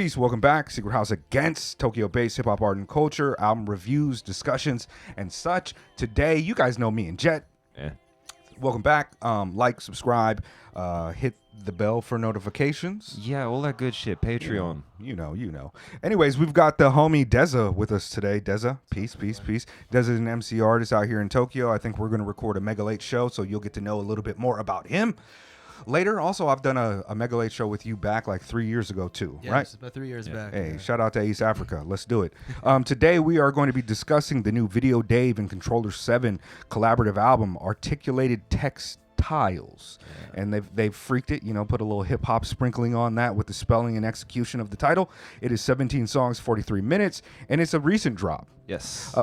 Peace, welcome back. Secret House against Tokyo-based hip-hop art and culture, album reviews, discussions, and such. Today, you guys know me and Jet. Yeah. Welcome back. Like, subscribe, hit the bell for notifications. Yeah, all that good shit. Patreon. You know. Anyways, we've got the homie Deza with us today. Deza, peace. Deza is an MC artist out here in Tokyo. I think we're going to record a Mega Late show, so you'll get to know a little bit more about him later. Also, I've done a Mega Late show with you back like 3 years ago too, right? It's about 3 years back. Hey, shout out to East Africa. Let's do it. Today we are going to be discussing the new Video Dave and Controller 7 collaborative album, Articulated Textiles. And they've freaked it, put a little hip hop sprinkling on that with the spelling and execution of the title. It is 17 songs, 43 minutes, and it's a recent drop. Yes.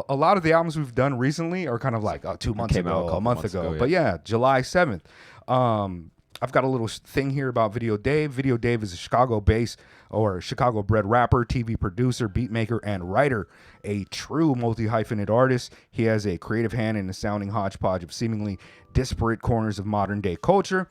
A lot of the albums we've done recently are kind of like 2 months ago, a month ago. But yeah, July 7th. I've got a little thing here about Video Dave. Video Dave is a Chicago-based or Chicago-bred rapper, TV producer, beatmaker, and writer. A true multi-hyphenate artist. He has a creative hand in the sounding hodgepodge of seemingly disparate corners of modern-day culture.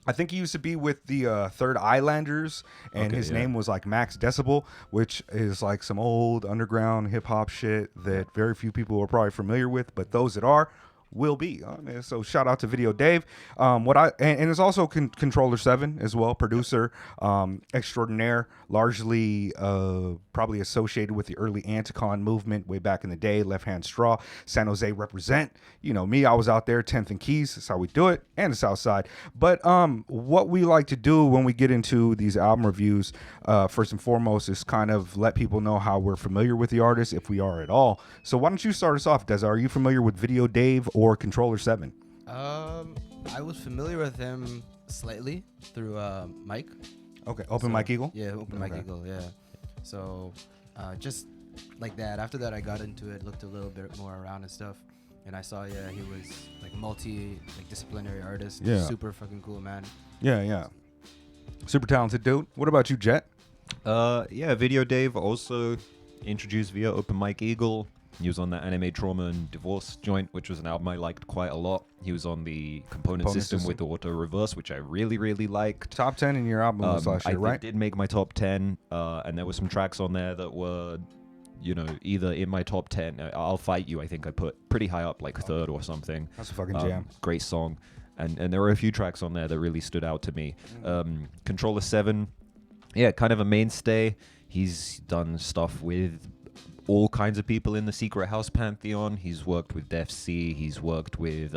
I think he used to be with the Third Islanders, and his name was like Max Decibel, which is like some old underground hip-hop shit that very few people are probably familiar with, but those that are will be. So shout out to Video Dave. And it's also Controller 7 as well, producer extraordinaire, largely probably associated with the early Anticon movement way back in the day. Left Hand Straw, San Jose represent. You know me, I was out there, 10th and Keys. That's how we do it, and the South Side. But what we like to do when we get into these album reviews, first and foremost, is kind of let people know how we're familiar with the artist, if we are at all. So why don't you start us off, Deza? Are you familiar with Video Dave or Controller 7? I was familiar with him slightly through Mike. Okay, Mike Eagle? Yeah, Mike Eagle, yeah. So just like that. After that, I got into it, looked a little bit more around and stuff. And I saw, he was like disciplinary artist. Yeah. Super fucking cool, man. Yeah. Super talented dude. What about you, Jet? Video Dave also introduced via Open Mike Eagle. He was on the Anime Trauma and Divorce joint, which was an album I liked quite a lot. He was on the Component System with the Auto Reverse, which I really, really liked. Top 10 in your album was last year, right? I did make my top 10, and there were some tracks on there that were, either in my top 10. I'll Fight You, I think I put pretty high up, like third or something. That's a fucking jam. Great song. And there were a few tracks on there that really stood out to me. Controller 7, kind of a mainstay. He's done stuff with all kinds of people in the Secret House pantheon. He's worked with Def C. He's worked with,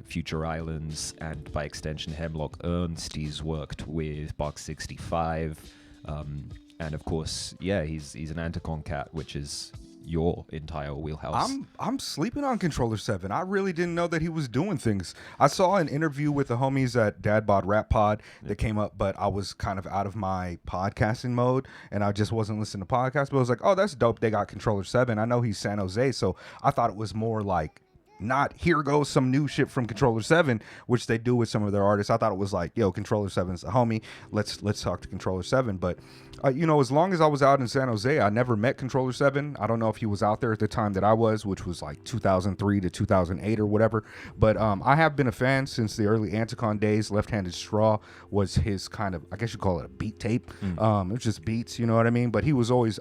Future Islands, and by extension Hemlock Ernst. He's worked with Box 65, and of course, he's an Anticon cat, which is your entire wheelhouse. I'm sleeping on Controller 7. I really didn't know that he was doing things. I saw an interview with the homies at Dad Bod Rap Pod that came up, but I was kind of out of my podcasting mode and I just wasn't listening to podcasts. But I was like, oh, that's dope. They got Controller 7. I know he's San Jose, so I thought it was more like not here goes some new shit from Controller 7, which they do with some of their artists. I thought it was like, yo, Controller 7's a homie. Let's talk to Controller 7. But as long as I was out in San Jose, I never met Controller 7. I don't know if he was out there at the time that I was, which was like 2003 to 2008 or whatever. But I have been a fan since the early Anticon days. Left-Handed Straw was his kind of, I guess you call it a beat tape. It was just beats, you know what I mean? But I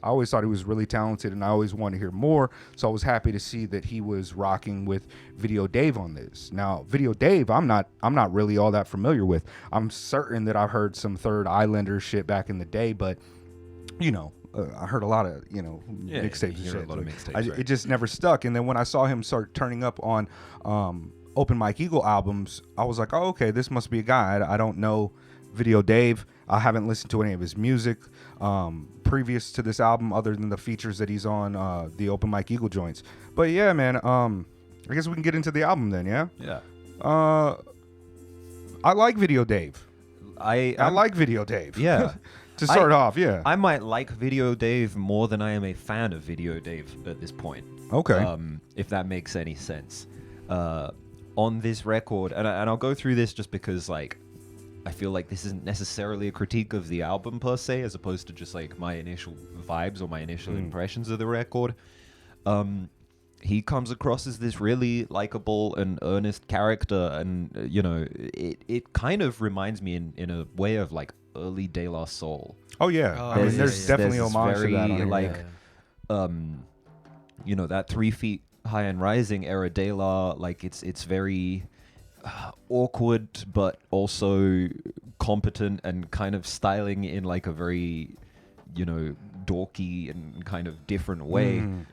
always thought he was really talented, and I always wanted to hear more. So I was happy to see that he was rocking with Video Dave on this. Now, Video Dave, I'm not really all that familiar with. I'm certain that I heard some Third Islander shit back in the day, but I heard a lot of mixtapes and shit. A lot of mixtapes, It just never stuck. And then when I saw him start turning up on Open Mike Eagle albums, I was like, oh, okay, this must be a guy. I don't know Video Dave. I haven't listened to any of his music previous to this album, other than the features that he's on the Open Mike Eagle joints. But yeah, man. I guess we can get into the album then, yeah? Yeah. I like Video Dave. I like Video Dave. Yeah. To start off, yeah. I might like Video Dave more than I am a fan of Video Dave at this point. Okay. If that makes any sense. On this record, and I'll go through this just because, like, I feel like this isn't necessarily a critique of the album per se, as opposed to just, like, my initial vibes or my initial impressions of the record. He comes across as this really likable and earnest character, and it kind of reminds me in a way of like early De La Soul. Oh yeah, Oh, I mean, yeah, there's yeah. definitely There's this homage to that. very, On like, Yeah. You know, that 3 Feet High and Rising era De La, like it's very awkward, but also competent and kind of styling in like a very, you know, dorky and kind of different way. And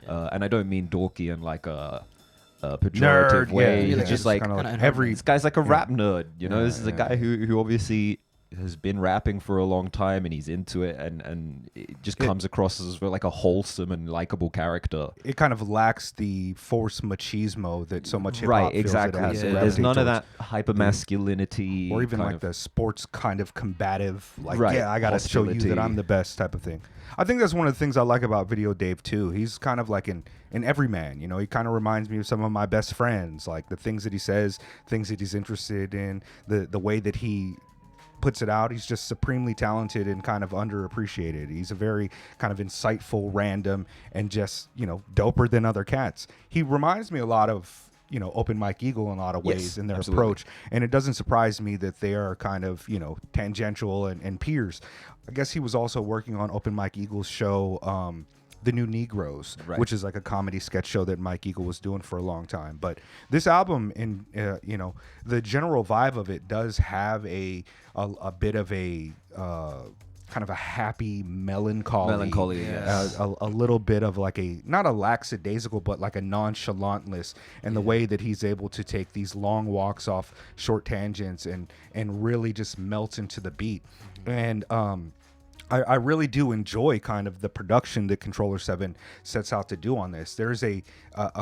I don't mean dorky in like a pejorative Nerd, way. yeah, It's just like kinda kinda every. this guy's like a rap nerd. You know, Yeah, this is a guy who obviously has been rapping for a long time and he's into it, and it just comes across as like a wholesome and likable character. It kind of lacks the force machismo that so much hip hop Right, feels exactly. it has. Yeah. There's none of Gravitate that hyper masculinity, or even like of, the sports kind of combative, like, Right, yeah, I gotta show you that hostility. I'm the best type of thing. I think that's one of the things I like about Video Dave too. He's kind of like an everyman, you know. He kind of reminds me of some of my best friends, like the things that he says, things that he's interested in, the way that he puts it out. He's just supremely talented and kind of underappreciated. He's a very kind of insightful, random, and just, you know, doper than other cats. He reminds me a lot of, you know, Open Mike Eagle in a lot of ways Yes, in their absolutely. approach. And it doesn't surprise me that they are kind of, you know, tangential and peers. I guess he was also working on Open Mike Eagle's show, The New Negroes, Right. which is like a comedy sketch show that Mike Eagle was doing for a long time. But this album, in you know, the general vibe of it does have a bit of a kind of a happy melancholy, yes. a little bit of like a, not a lackadaisical, but like a nonchalantness, and the way that he's able to take these long walks off short tangents and really just melts into the beat. And I really do enjoy kind of the production that Controller 7 sets out to do on this. There's a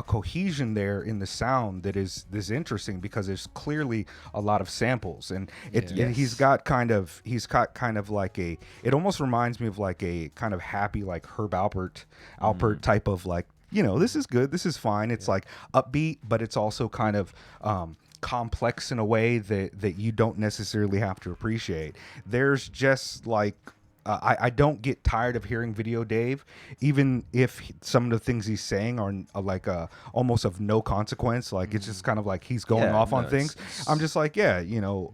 cohesion there in the sound that is interesting, because there's clearly a lot of samples, and and he's got kind of like a, it almost reminds me of like a kind of happy, like Herb Alpert type of, like, you know, this is good, this is fine. It's like upbeat, but it's also kind of complex in a way that you don't necessarily have to appreciate. There's just like, I don't get tired of hearing Video Dave, even if some of the things he's saying are like almost of no consequence. Like, it's just kind of like he's going off on things. I'm just like, yeah, you know,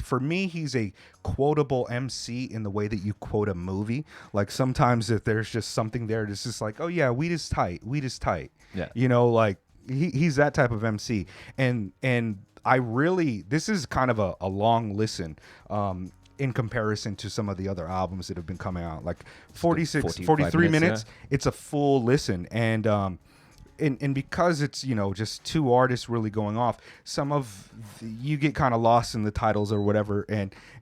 for me, he's a quotable MC in the way that you quote a movie. Like, sometimes if there's just something there, it's just like, oh yeah, weed is tight. Yeah. You know, like he's that type of MC. And I really, this is kind of a long listen. In comparison to some of the other albums that have been coming out, like 43 minutes, it's a full listen. And because it's, you know, just two artists really going off, some of you get kind of lost in the titles or whatever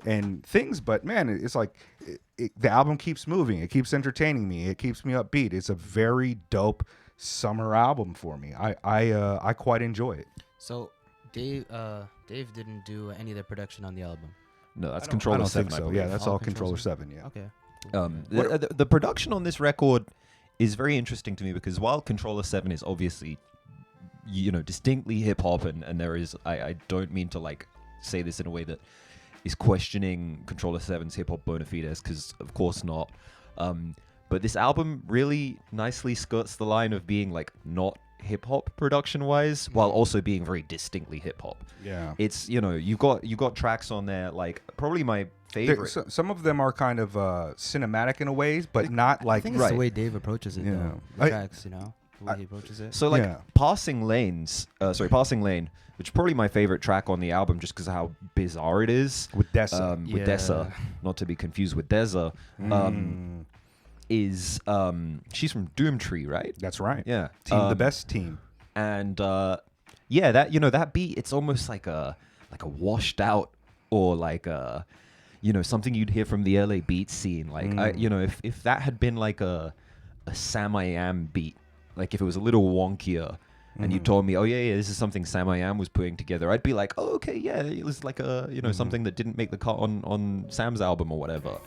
and things, but man, it's like the album keeps moving, it keeps entertaining me, it keeps me upbeat. It's a very dope summer album for me. I quite enjoy it. So Dave didn't do any of the production on the album. No, that's I Controller don't 7. think I so. believe. Yeah, that's Oh, all Controller Controller 7. Yeah. Okay. The production on this record is very interesting to me, because while Controller 7 is obviously, you know, distinctly hip hop, and there is, I don't mean to like say this in a way that is questioning Controller 7's hip hop bona fides, because of course not. But this album really nicely skirts the line of being like not hip hop production wise, while also being very distinctly hip hop. Yeah. It's, you know, you got tracks on there, like probably my favorite. Some of them are kind of cinematic in a ways, but not like, I think it's the way Dave approaches it, Yeah. though. The tracks, you know, the way he approaches it. So like Yeah. Passing Lane, which is probably my favorite track on the album, just because of how bizarre it is. with Deza. With Deza, not to be confused with Deza. Is she's from Doomtree, right? That's right. Yeah, The best team. and yeah, that, you know, that beat, it's almost like a washed out, or like a, you know, something you'd hear from the LA beat scene. Like I, you know, if that had been like a Sam I Am beat, like if it was a little wonkier, and you told me, oh yeah, this is something Sam I Am was putting together, I'd be like, oh okay, yeah, it was like a, you know, something that didn't make the cut on Sam's album or whatever.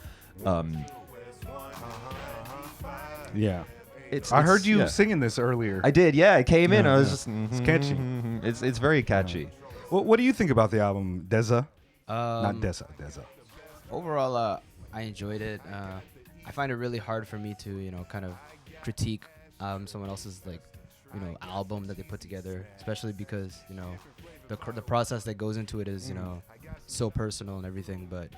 Yeah. I heard you singing this earlier. I did, yeah. It came in. I was just. It's catchy. It's very catchy. What do you think about the album, Deza? Not Um, Deza. Overall, I enjoyed it. I find it really hard for me to, you know, kind of critique someone else's, like, you know, album that they put together, especially because, you know, the process that goes into it is, you know, so personal and everything. But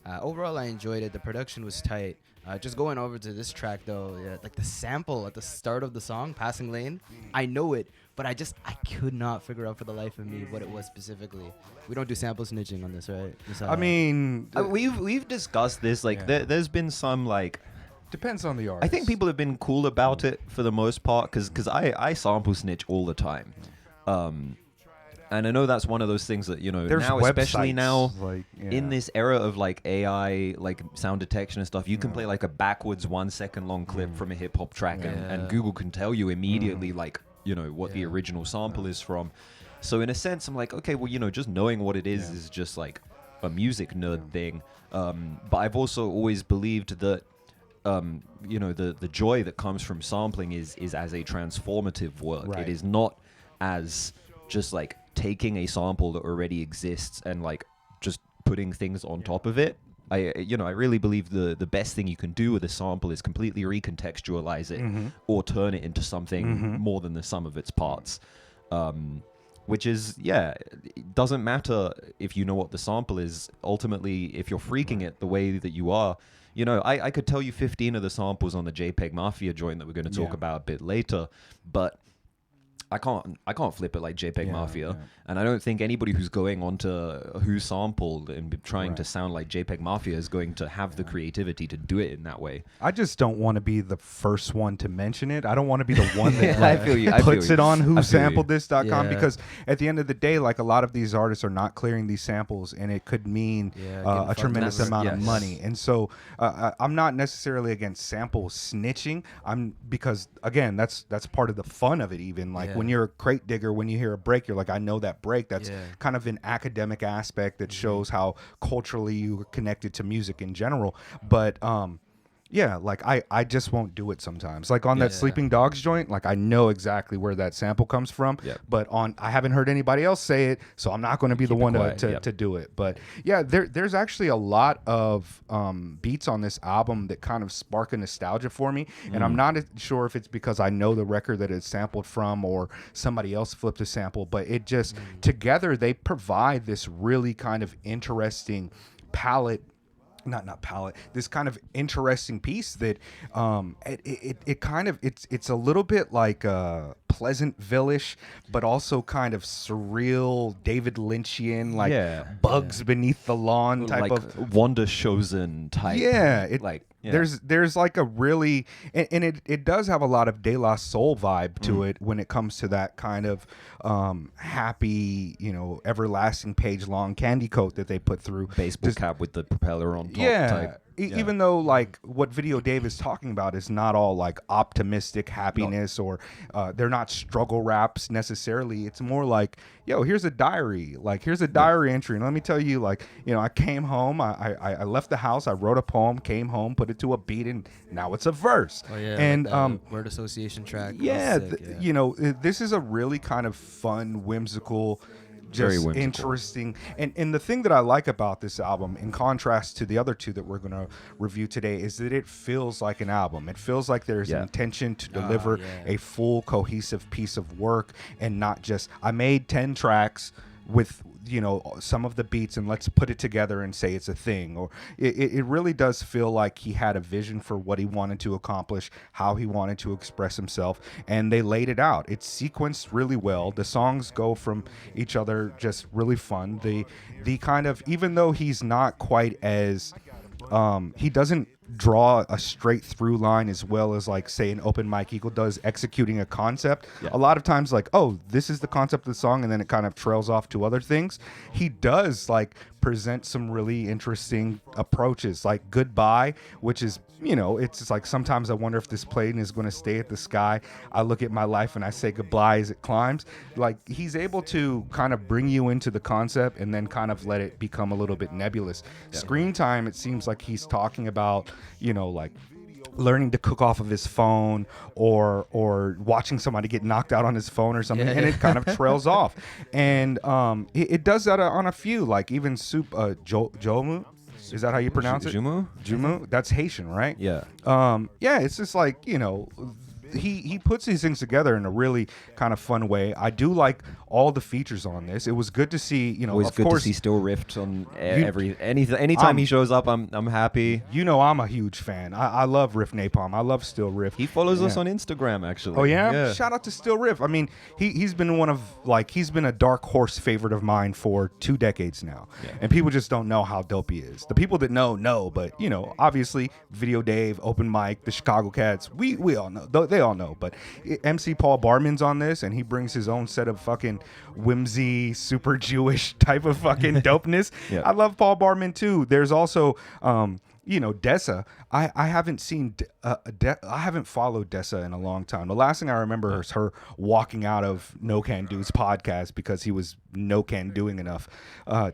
Overall, I enjoyed it. The production was tight. Just going over to this track though, yeah, like the sample at the start of the song, "Passing Lane," I know it, but I could not figure out for the life of me what it was specifically. We don't do sample snitching on this, right? I mean, we've discussed this. Like, there's been some like. Depends on the artist. I think people have been cool about it for the most part, because I sample snitch all the time. And I know that's one of those things that, you know, there's now, especially now, like, in this era of like AI, like sound detection and stuff, you can play like a backwards 1 second long clip from a hip hop track, and Google can tell you immediately, like, you know, what the original sample is from. So in a sense, I'm like, okay, well, you know, just knowing what it is just like a music nerd thing. But I've also always believed that, you know, the joy that comes from sampling is as a transformative work. Right. It is not as just like taking a sample that already exists and like just putting things on top of it. I really believe the best thing you can do with a sample is completely recontextualize it or turn it into something more than the sum of its parts. Which is, it doesn't matter if you know what the sample is. Ultimately, if you're freaking it the way that you are, you know, I could tell you 15 of the samples on the JPEG Mafia joint that we're going to talk about a bit later, but I can't flip it like JPEG Mafia, and I don't think anybody who's going on to who sampled and trying to sound like JPEG Mafia is going to have the creativity to do it in that way. I just don't want to be the first one to mention it. I don't want to be the one that I feel you. puts it on whosampledthis.com because at the end of the day, like, a lot of these artists are not clearing these samples, and it could mean a tremendous amount of money. And so I'm not necessarily against sample snitching. Because again, that's part of the fun of it. Even like when you're a crate digger, when you hear a break, you're like, I know that break. That's kind of an academic aspect that shows how culturally you are connected to music in general. But like I just won't do it sometimes. Like on that Sleeping Dogs joint, like I know exactly where that sample comes from, but I haven't heard anybody else say it, so I'm not going to be the one to do it. But there's actually a lot of beats on this album that kind of spark a nostalgia for me, and I'm not sure if it's because I know the record that it's sampled from or somebody else flipped a sample, but it just together they provide this really kind of interesting palette. Not palette. This kind of interesting piece that it kind of it's a little bit like Pleasantville-ish, but also kind of surreal David Lynchian, like Bugs Beneath the Lawn type like of Wanda Chosen type. There's like a really and it does have a lot of De La Soul vibe to it when it comes to that kind of happy, you know, everlasting page long candy coat that they put through. Baseball cap with the propeller on top type. Even though like what Video Dave is talking about is not all like optimistic happiness or they're not struggle raps necessarily. It's more like, yo, here's a diary. Like, here's a diary entry. And let me tell you, like, you know, I came home, I left the house, I wrote a poem, came home, put it to a beat, and now it's a verse. And like word association track. You know, this is a really kind of fun, whimsical, just interesting. And the thing that I like about this album, in contrast to the other two that we're going to review today, is that it feels like an album. It feels like there's an intention to deliver a full, cohesive piece of work, and not just, I made 10 tracks with, you know, some of the beats and let's put it together and say it's a thing. Or it really does feel like he had a vision for what he wanted to accomplish, how he wanted to express himself, and they laid it out. It's sequenced really well. The songs go from each other just really fun. The kind of, even though he's not quite as he doesn't draw a straight through line as well as, like, say, an Open Mike Eagle does executing a concept. A lot of times, like, oh, this is the concept of the song, and then it kind of trails off to other things. He does, like, present some really interesting approaches, like Goodbye, which is, you know, it's just like, sometimes I wonder if this plane is going to stay at the sky. I look at my life and I say goodbye as it climbs. Like, he's able to kind of bring you into the concept and then kind of let it become a little bit nebulous. Screen Time, it seems like he's talking about, you know, like learning to cook off of his phone or watching somebody get knocked out on his phone or something, and it kind of trails off. And it does that on a few, like even Jomu. Is that how you pronounce it? Jumu? Jumu? That's Haitian, right? Yeah. It's just like, you know, he puts these things together in a really kind of fun way. I do like all the features on this. It was good to see, always of good course, to see Still Rift on anytime he shows up. I'm happy. I'm a huge fan. I love Riff Napalm. I love Still Riff. He follows us on Instagram, actually. Oh yeah? Shout out to Still Riff. I mean, he's been he's been a dark horse favorite of mine for 2 decades now, and people just don't know how dope he is. The people that know, but obviously Video Dave, Open Mic, the Chicago Cats, we all know. They all know. But MC Paul Barman's on this, and he brings his own set of fucking whimsy, super Jewish type of fucking dopeness. I love Paul Barman too. There's also Deza. I haven't seen I haven't followed Deza in a long time. The last thing I remember is her walking out of No Can Do's podcast because he was no can doing enough,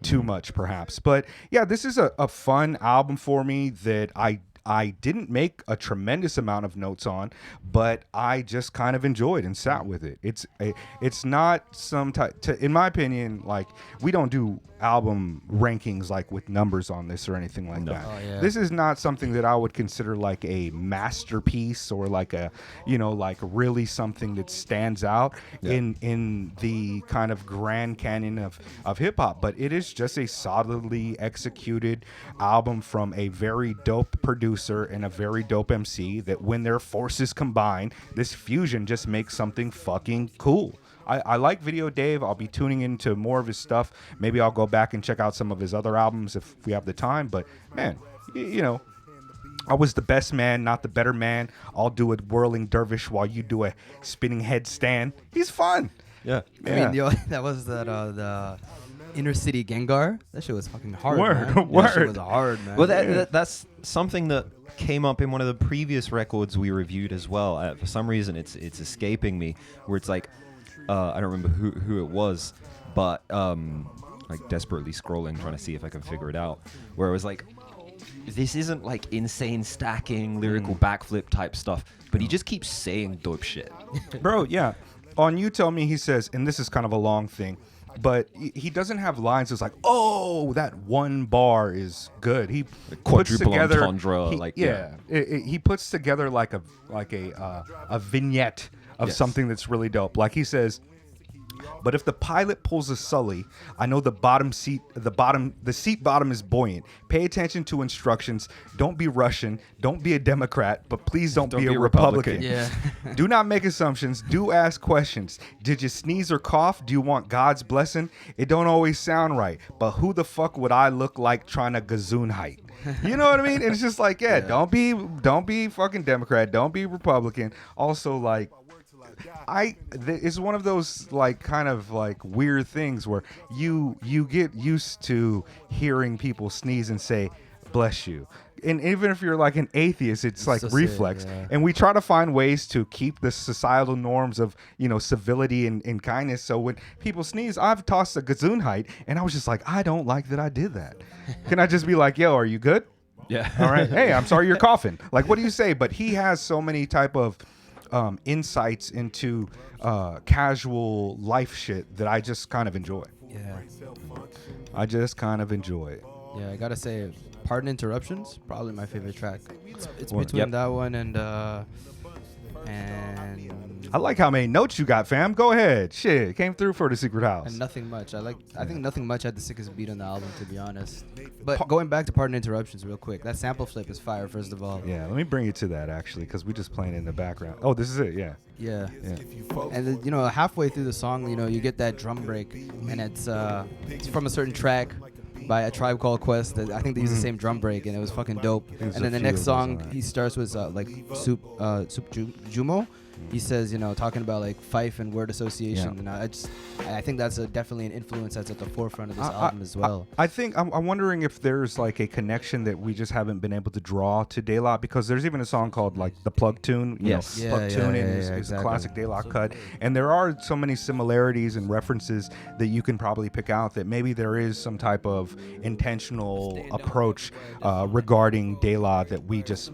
too much perhaps. But yeah, this is a fun album for me that I didn't make a tremendous amount of notes on, but I just kind of enjoyed and sat with it. It's not some type, in my opinion, like, we don't do album rankings like with numbers on this or anything like that. Oh, yeah. This is not something that I would consider like a masterpiece or like a, like really something that stands out in the kind of grand canon of hip hop, but it is just a solidly executed album from a very dope producer and a very dope MC that when their forces combine, this fusion just makes something fucking cool. I like Video Dave. I'll be tuning into more of his stuff. Maybe I'll go back and check out some of his other albums if we have the time. But, man, I was the best man, not the better man. I'll do a whirling dervish while you do a spinning headstand. He's fun. Yeah. I mean, that was the Inner City Gengar. That shit was fucking hard, man. Word. That shit was hard, man. Well, that's something that came up in one of the previous records we reviewed as well. For some reason, it's escaping me, where it's like, I don't remember who it was, but like desperately scrolling, trying to see if I can figure it out, where it was like, this isn't like insane stacking, lyrical backflip type stuff, but he just keeps saying dope shit. Bro, yeah. On You Tell Me, he says, and this is kind of a long thing, but he doesn't have lines that's like, oh, that one bar is good. He puts together entendre, he puts together like a vignette of something that's really dope. Like he says, but if the pilot pulls a Sully, I know the seat bottom is buoyant. Pay attention to instructions. Don't be Russian. Don't be a Democrat, but please don't be a Republican. Yeah. Do not make assumptions. Do ask questions. Did you sneeze or cough? Do you want God's blessing? It don't always sound right, but who the fuck would I look like trying to gazoon height? You know what I mean? And it's just like, don't be fucking Democrat. Don't be Republican. Also, like, it's one of those like kind of like weird things where you get used to hearing people sneeze and say bless you, and even if you're like an atheist, it's like reflex. And we try to find ways to keep the societal norms of civility and kindness. So when people sneeze, I've tossed a gazoon height, and I was just like, I don't like that I did that. Can I just be like, yo, are you good? Yeah. All right. Hey, I'm sorry you're coughing. Like, what do you say? But he has so many type of insights into casual life shit that I just kind of enjoy. Yeah. I just kind of enjoy it. Yeah, I gotta say, Pardon Interruptions, probably my favorite track. It's between that one and I like how many notes you got, fam. Go ahead. Shit, came through for the Secret House. And Nothing Much. I think Nothing Much had the sickest beat on the album, to be honest. But going back to Pardon Interruptions real quick, that sample flip is fire, first of all. Yeah, let me bring you to that, actually, because we just playing in the background. Oh, this is it, yeah. Yeah. And halfway through the song, you get that drum break, and it's from a certain track by A Tribe Called Quest. I think they use the same drum break, and it was fucking dope. And then the next song, he starts with like Soup Jumo. He says, talking about like Fife and word association, and I think that's definitely an influence that's at the forefront of this album as well. I think I'm wondering if there's like a connection that we just haven't been able to draw to De La, because there's even a song called like the Plug Tune. Plug Tune is a classic De La cut, and there are so many similarities and references that you can probably pick out that maybe there is some type of intentional approach regarding De La that we just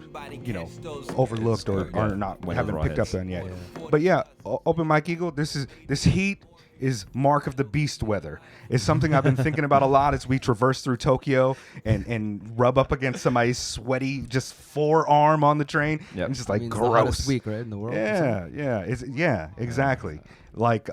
overlooked or not haven't picked up on yet. But yeah, Open Mic Eagle, this heat is Mark of the Beast weather. It's something I've been thinking about a lot as we traverse through Tokyo and rub up against somebody's sweaty just forearm on the train. Yep. And just like It's gross. the hottest week, right, in the world. Exactly. Like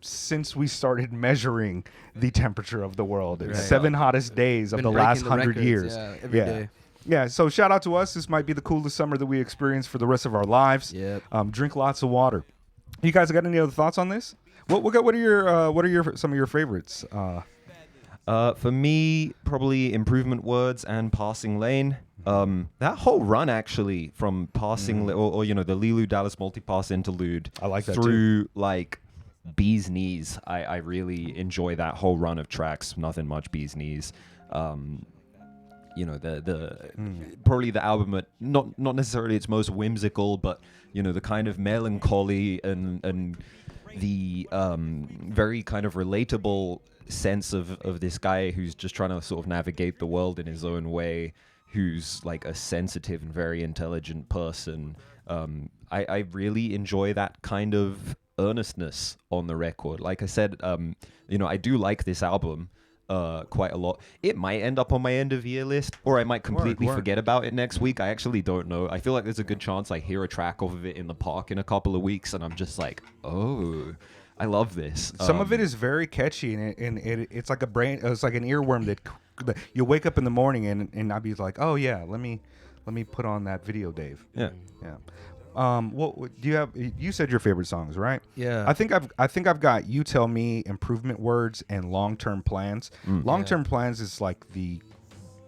since we started measuring the temperature of the world, Right. 7 hottest days of Been the last breaking the 100 records, years. yeah, every day. Yeah, so shout out to us. This might be the coolest summer that we experience for the rest of our lives. Yep. Drink lots of water. You guys got any other thoughts on this? What are your some of your favorites? For me, probably Improvement Words and Passing Lane. That whole run actually from Passing or you know, the Lilu Dallas multipass interlude. I like that through like Bee's Knees. I really enjoy that whole run of tracks. Nothing much Bee's Knees. You know, the probably the album at not necessarily its most whimsical, but you know, the kind of melancholy and the very kind of relatable sense of this guy who's just trying to sort of navigate the world in his own way, who's like a sensitive and very intelligent person. I really enjoy that kind of earnestness on the record. Like I said, you know, I do like this album quite a lot. It might end up on my end of year list, or I might completely forget about it next week. I actually don't know. I feel like there's a good chance I hear a track of it in the park in a couple of weeks, and I'm just like, oh, I love this. Some of it is very catchy, and it's like it's like an earworm that you wake up in the morning and I'd be like, oh yeah, let me put on that Video Dave. Yeah. What do you have? You said your favorite songs, right? Yeah. I think I've got You Tell Me, Improvement Words, and Long Term Plans. Long Term Plans is like the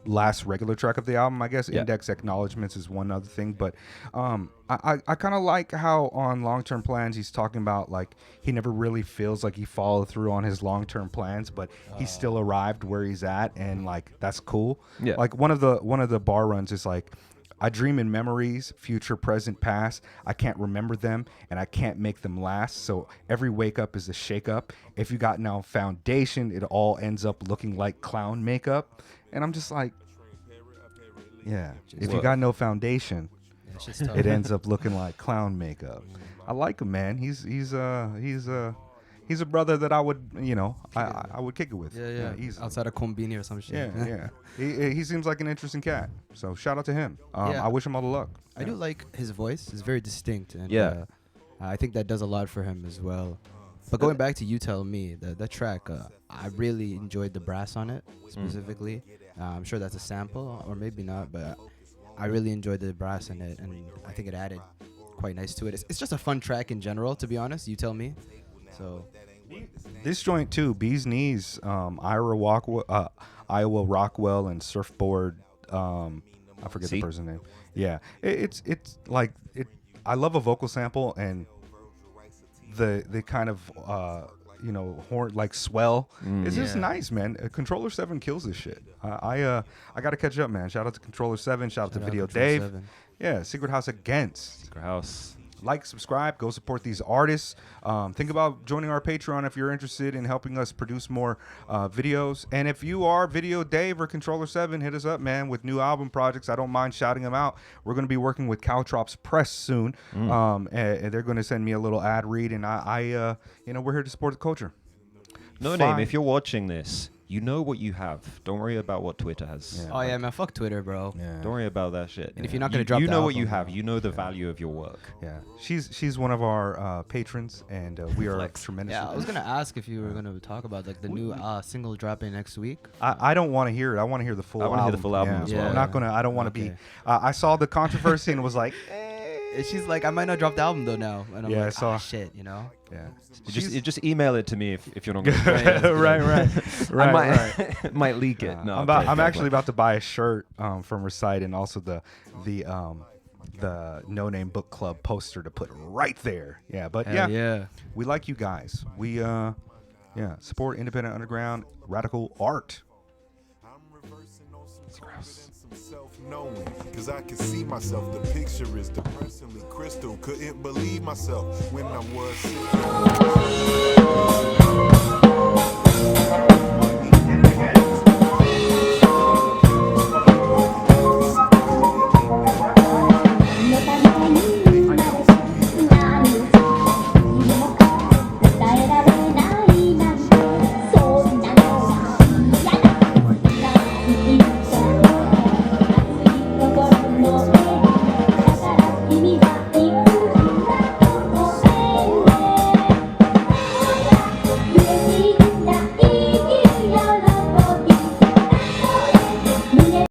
last regular track of the album, I guess. Index Acknowledgements is one other thing, but I kind of like how on Long Term Plans he's talking about like he never really feels like he followed through on his long term plans, but he still arrived where he's at, and like that's cool. Yeah. Like one of the bar runs is like, I dream in memories, future, present, past. I can't remember them, and I can't make them last. So every wake up is a shake up. If you got no foundation, it all ends up looking like clown makeup. And I'm just like, yeah. If you got no foundation, it ends up looking like clown makeup. I like him, man. He's a brother that I would, you know, I would kick it with. Yeah. He's outside of Combini or some shit. Yeah. He seems like an interesting cat. So shout out to him. I wish him all the luck. I do like his voice. It's very distinct, and I think that does a lot for him as well. But going back to You Tell Me, that track, I really enjoyed the brass on it specifically. I'm sure that's a sample, or maybe not, but I really enjoyed the brass in it, and I think it added quite nice to it. It's just a fun track in general, to be honest. You Tell Me. So this joint too, Bee's Knees, Iowa Rockwell, and Surfboard. I forget the person's name. Yeah, it's like it. I love a vocal sample and the kind of you know, horn like swell. It's just nice, man. Controller 7 kills this shit. I gotta catch up, man. Shout out to Controller 7. Shout out to Video Dave. 7. Yeah, Secret House Against. Secret House. Like, subscribe, go support these artists. Think about joining our Patreon if you're interested in helping us produce more videos. And if you are Video Dave or Controller 7, hit us up, man, with new album projects. I don't mind shouting them out. We're going to be working with Caltrops Press soon. And they're going to send me a little ad read. And I you know, we're here to support the culture. No Name, if you're watching this, you know what you have. Don't worry about what Twitter has. Yeah. Oh yeah, man, fuck Twitter, bro. Yeah. Don't worry about that shit. And if you're not gonna drop, you know what album, you have. You know the value of your work. Yeah, she's one of our patrons, and we are tremendous. Yeah, I was gonna ask if you were gonna talk about like the new single dropping next week. I don't want to hear it. I want to hear the full album. I want to hear the full album as well. I'm not gonna. I don't want to be. I saw the controversy and was like. She's like, I might not drop the album though now, and I'm like, I saw shit, you know. Yeah. Just email it to me if you're not going to. right. Might leak it. No, I'm actually about to buy a shirt from Recite, and also the No Name Book Club poster to put right there. Yeah, but yeah, we like you guys. We support independent underground radical art. It's gross. Self-knowing, cause I can see myself. The picture is depressingly crystal. Couldn't believe myself when I was